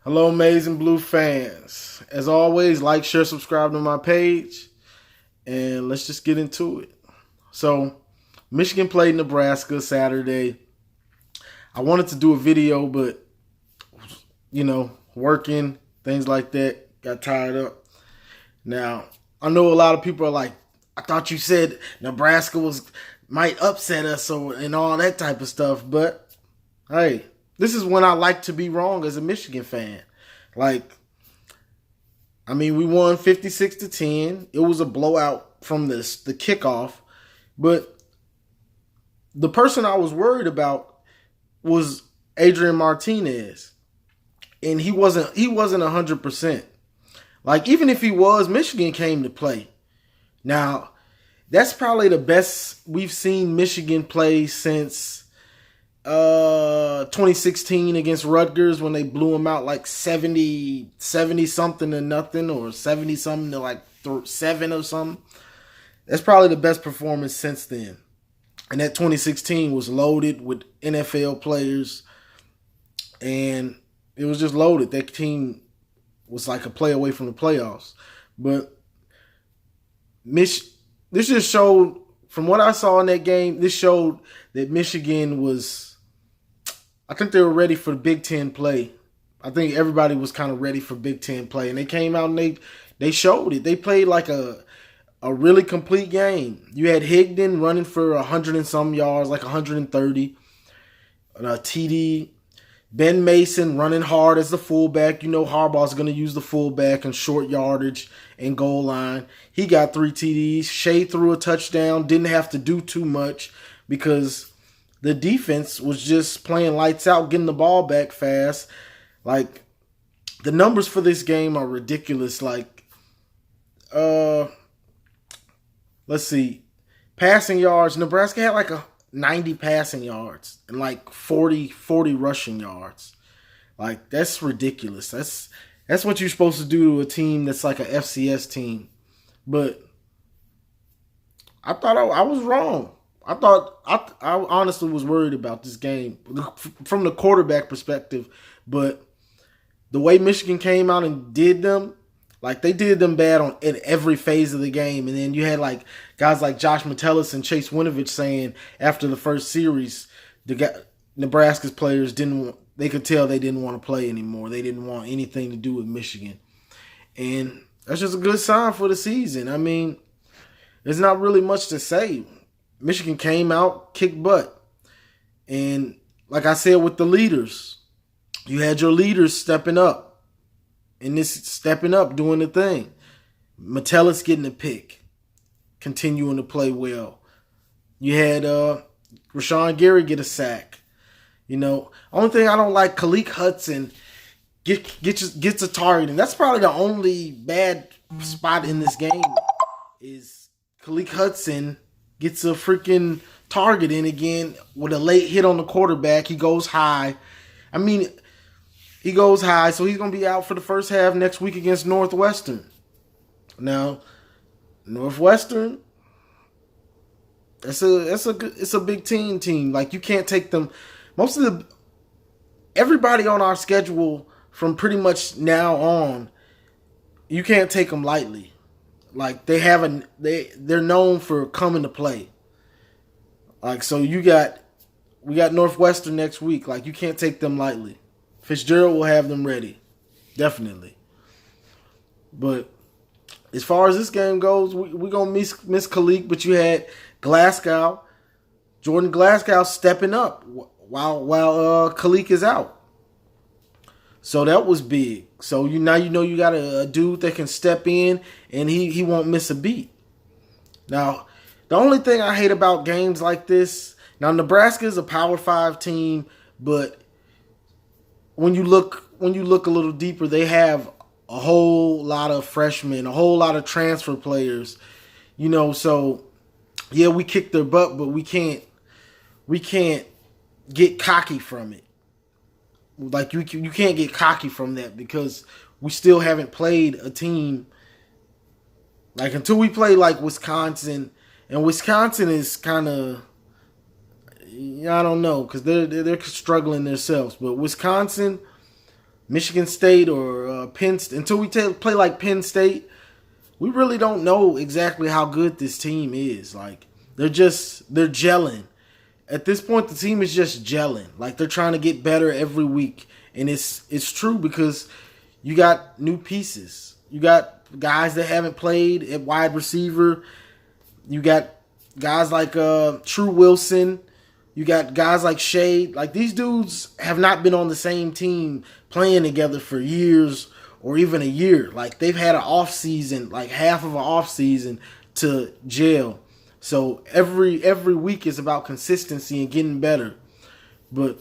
Hello, Amazing Blue fans. As always, like, share, subscribe to my page, and let's just get into it. So, Michigan played Nebraska Saturday. I wanted to do a video, but, working, things like that, got tied up. Now, I know a lot of people are like, I thought you said Nebraska might upset us and all that type of stuff, but hey, this is when I like to be wrong as a Michigan fan. We won 56-10. It was a blowout from the kickoff, but the person I was worried about was Adrian Martinez, and he wasn't 100%. Even if he was, Michigan came to play. Now, that's probably the best we've seen Michigan play since 2016 against Rutgers, when they blew them out like 70 something to nothing, or 70 something to like 7 or something. That's probably the best performance since then. And that 2016 was loaded with NFL players, and it was just loaded. That team was like a play away from the playoffs. But this just showed, from what I saw in that game, this showed that Michigan was, I think they were ready for the Big Ten play. I think everybody was kind of ready for Big Ten play. And they came out and they showed it. They played like a really complete game. You had Higdon running for 100 and some yards, like 130. TD. Ben Mason running hard as the fullback. You know Harbaugh's going to use the fullback in short yardage and goal line. He got 3 TDs. Shea threw a touchdown. Didn't have to do too much because the defense was just playing lights out, getting the ball back fast. The numbers for this game are ridiculous. Let's see. Passing yards. Nebraska had 90 passing yards and 40 rushing yards. That's ridiculous. That's what you're supposed to do to a team that's like a FCS team. But I thought I was wrong. I honestly was worried about this game from the quarterback perspective, but the way Michigan came out and did them, they did them bad in every phase of the game. And then you had guys like Josh Metellus and Chase Winovich saying after the first series, Nebraska's players they could tell they didn't want to play anymore. They didn't want anything to do with Michigan. And that's just a good sign for the season. There's not really much to say. Michigan came out, kicked butt. And like I said with the leaders, you had your leaders stepping up. Stepping up, doing the thing. Metellus getting a pick, continuing to play well. You had Rashawn Gary get a sack. Only thing I don't like, Khaleke Hudson gets a target, and that's probably the only bad spot in this game is Khaleke Hudson gets a freaking target in again with a late hit on the quarterback. He goes high. He goes high, so he's going to be out for the first half next week against Northwestern. Now, Northwestern, it's a big team. You can't take them. Everybody on our schedule from pretty much now on, you can't take them lightly. They're known for coming to play. So we got Northwestern next week. You can't take them lightly. Fitzgerald will have them ready, definitely. But as far as this game goes, we're going to miss Khaleke, but you had Jordan Glasgow stepping up while Khaleke is out. So that was big. So now you got a dude that can step in, and he won't miss a beat. Now, the only thing I hate about games like this, now Nebraska is a Power 5 team, but when you look a little deeper, they have a whole lot of freshmen, a whole lot of transfer players. So yeah, we kicked their butt, but we can't get cocky from it. You can't get cocky from that because we still haven't played a team until we play Wisconsin, and Wisconsin is kind of, I don't know, because they're struggling themselves. But Wisconsin, Michigan State or Penn State, until we play like Penn State, we really don't know exactly how good this team is. Like, they're gelling. At this point, the team is just gelling. Like, they're trying to get better every week. And it's true because you got new pieces. You got guys that haven't played at wide receiver. You got guys like True Wilson. You got guys like Shea. Like, these dudes have not been on the same team playing together for years or even a year. Like, they've had an off season, like half of an off season to gel. So every week is about consistency and getting better. But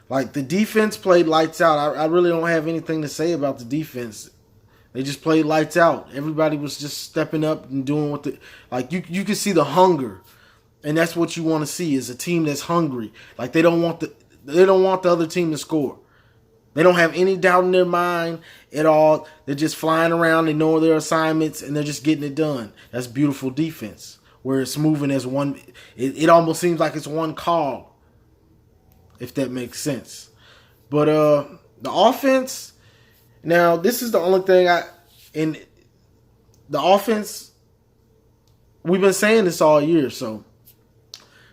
like, the defense played lights out. I really don't have anything to say about the defense. They just played lights out. Everybody was just stepping up and doing what you could see the hunger. And that's what you want to see, is a team that's hungry. Like, they don't want the other team to score. They don't have any doubt in their mind at all. They're just flying around. They know their assignments, and they're just getting it done. That's beautiful defense, where it's moving as one. It almost seems like it's one call, if that makes sense. But the offense, now this is the only thing in the offense, we've been saying this all year, so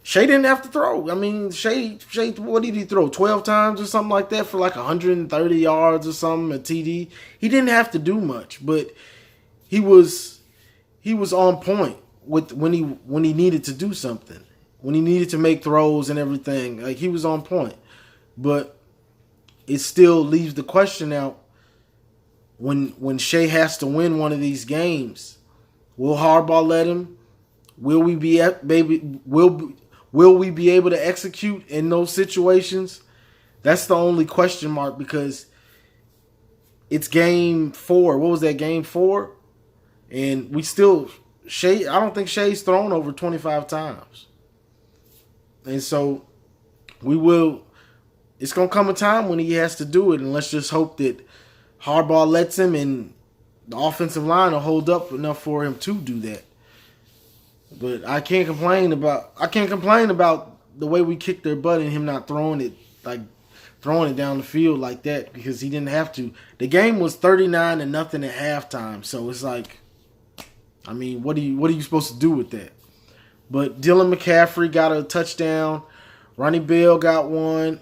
Shea didn't have to throw. I mean, Shea, what did he throw? 12 times or something like that for like 130 yards or something, a TD. He didn't have to do much, but he was on point with when he needed to do something. When he needed to make throws and everything. Like, he was on point. But it still leaves the question out, when Shea has to win one of these games, will Harbaugh let him? Will we be able to execute in those situations? That's the only question mark, because it's game 4. What was that, game 4? And I don't think Shea's thrown over 25 times. And so it's going to come a time when he has to do it, and let's just hope that Harbaugh lets him, and the offensive line will hold up enough for him to do that. But I can't complain about the way we kicked their butt and him not throwing it down the field like that, because he didn't have to. The game was 39-0 at halftime, so it's like, I mean, what are you supposed to do with that? But Dylan McCaffrey got a touchdown. Ronnie Bell got one.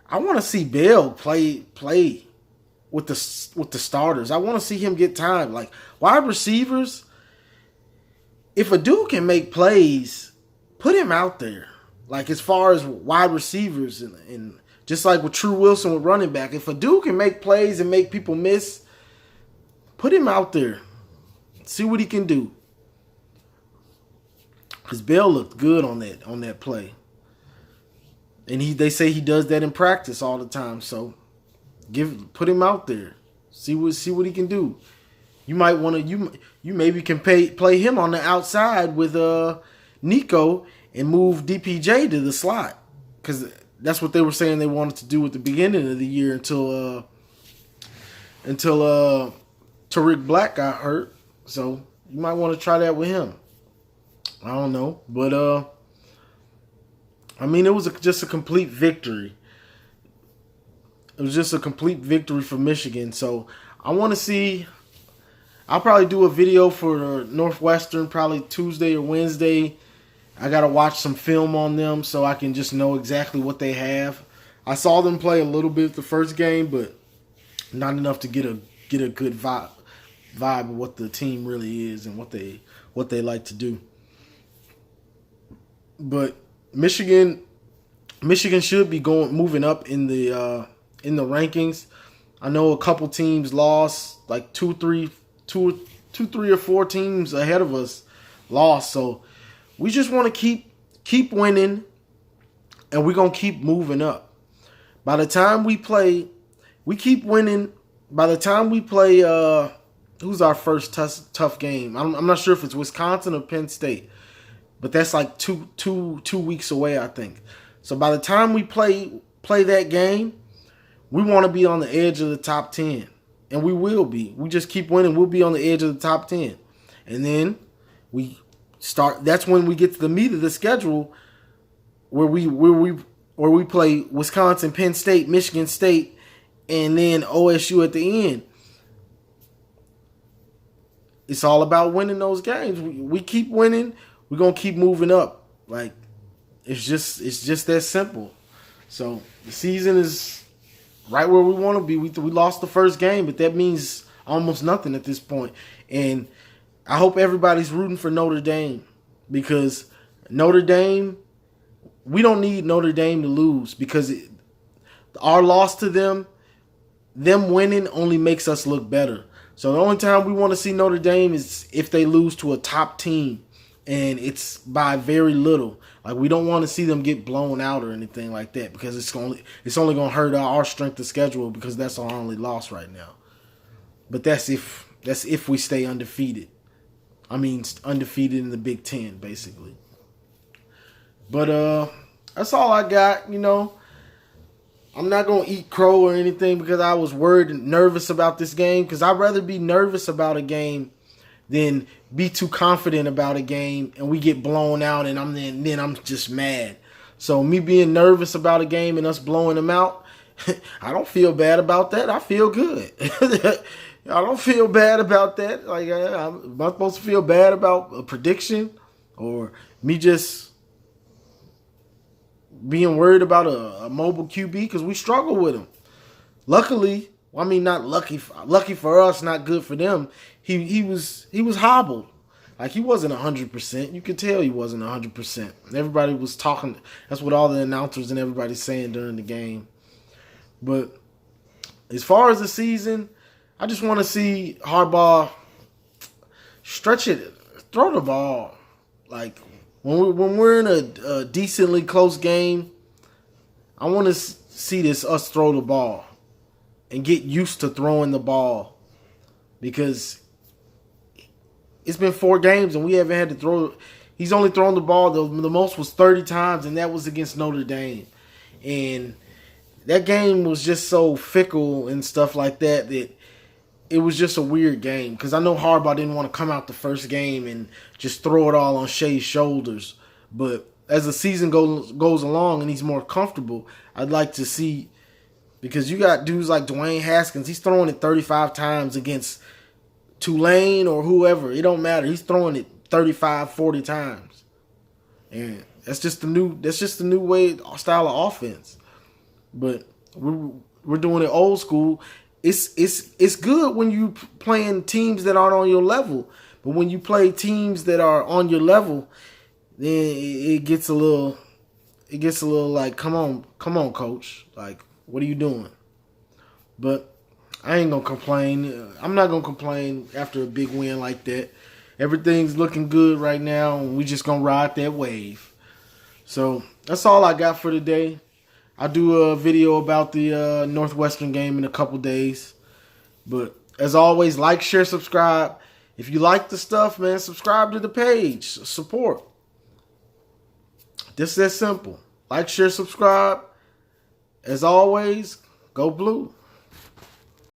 I want to see Bell play with the starters. I want to see him get time. Like, wide receivers, if a dude can make plays, put him out there. Like, as far as wide receivers, and just like with True Wilson with running back, if a dude can make plays and make people miss, put him out there. See what he can do. Because Bell looked good on that play. And they say he does that in practice all the time. So put him out there. See what he can do. You might want to you maybe can play him on the outside with Nico and move DPJ to the slot, because that's what they were saying they wanted to do at the beginning of the year until Tariq Black got hurt. So you might want to try that with him. I don't know, but I mean, it was just a complete victory. It was just a complete victory for Michigan. So I want to see. I'll probably do a video for Northwestern probably Tuesday or Wednesday. I got to watch some film on them so I can just know exactly what they have. I saw them play a little bit the first game, but not enough to get a good vibe of what the team really is and what they like to do. But Michigan should be moving up in the rankings. I know a couple teams lost, like two, three or four teams ahead of us lost. So we just want to keep winning, and we're gonna keep moving up. By the time we keep winning. By the time we play, who's our first tough game? I'm not sure if it's Wisconsin or Penn State, but that's like two weeks away, I think. So by the time we play that game, we want to be on the edge of the top 10. And we will be. We just keep winning. We'll be on the edge of the top 10. And then that's when we get to the meat of the schedule, where we play Wisconsin, Penn State, Michigan State, and then OSU at the end. It's all about winning those games. We keep winning, we're gonna keep moving up. Like it's just that simple. So the season is right where we want to be. We lost the first game, but that means almost nothing at this point. And I hope everybody's rooting for Notre Dame, because Notre Dame, we don't need Notre Dame to lose, because our loss to them winning only makes us look better. So the only time we want to see Notre Dame is if they lose to a top team, and it's by very little. Like, we don't want to see them get blown out or anything like that, because it's only going to hurt our strength of schedule, because that's our only loss right now. But that's if we stay undefeated. I mean, undefeated in the Big Ten, basically. But that's all I got. I'm not going to eat crow or anything because I was worried and nervous about this game, because I'd rather be nervous about a game than be too confident about a game and we get blown out and then I'm just mad. So me being nervous about a game and us blowing them out, I don't feel bad about that. I feel good. I don't feel bad about that. Like, am I supposed to feel bad about a prediction, or me just being worried about a mobile QB, because we struggle with him? Luckily, I mean, not lucky for us, not good for them. He was hobbled. Like, he wasn't 100%. You could tell he wasn't 100%. Everybody was talking. That's what all the announcers and everybody's saying during the game. But as far as the season, I just want to see Harbaugh stretch it, throw the ball. Like, when we're in a decently close game, I want to see us throw the ball and get used to throwing the ball, because it's been 4 games and we haven't had to throw. He's only thrown the ball, the most was 30 times, and that was against Notre Dame. And that game was just so fickle and stuff like that it was just a weird game, because I know Harbaugh didn't want to come out the first game and just throw it all on Shea's shoulders. But as the season goes along and he's more comfortable, I'd like to see, because you got dudes like Dwayne Haskins, he's throwing it 35 times against Tulane or whoever. It don't matter. He's throwing it 35, 40 times. And that's just the new way, style of offense. But we're doing it old school. It's good when you playing teams that aren't on your level, but when you play teams that are on your level, then it gets a little like, come on, coach, like, what are you doing? But I ain't gonna complain. I'm not gonna complain after a big win like that. Everything's looking good right now, and we just gonna ride that wave. So that's all I got for today. I'll do a video about the Northwestern game in a couple days. But as always, like, share, subscribe. If you like the stuff, man, subscribe to the page. Support. Just that simple. Like, share, subscribe. As always, go blue.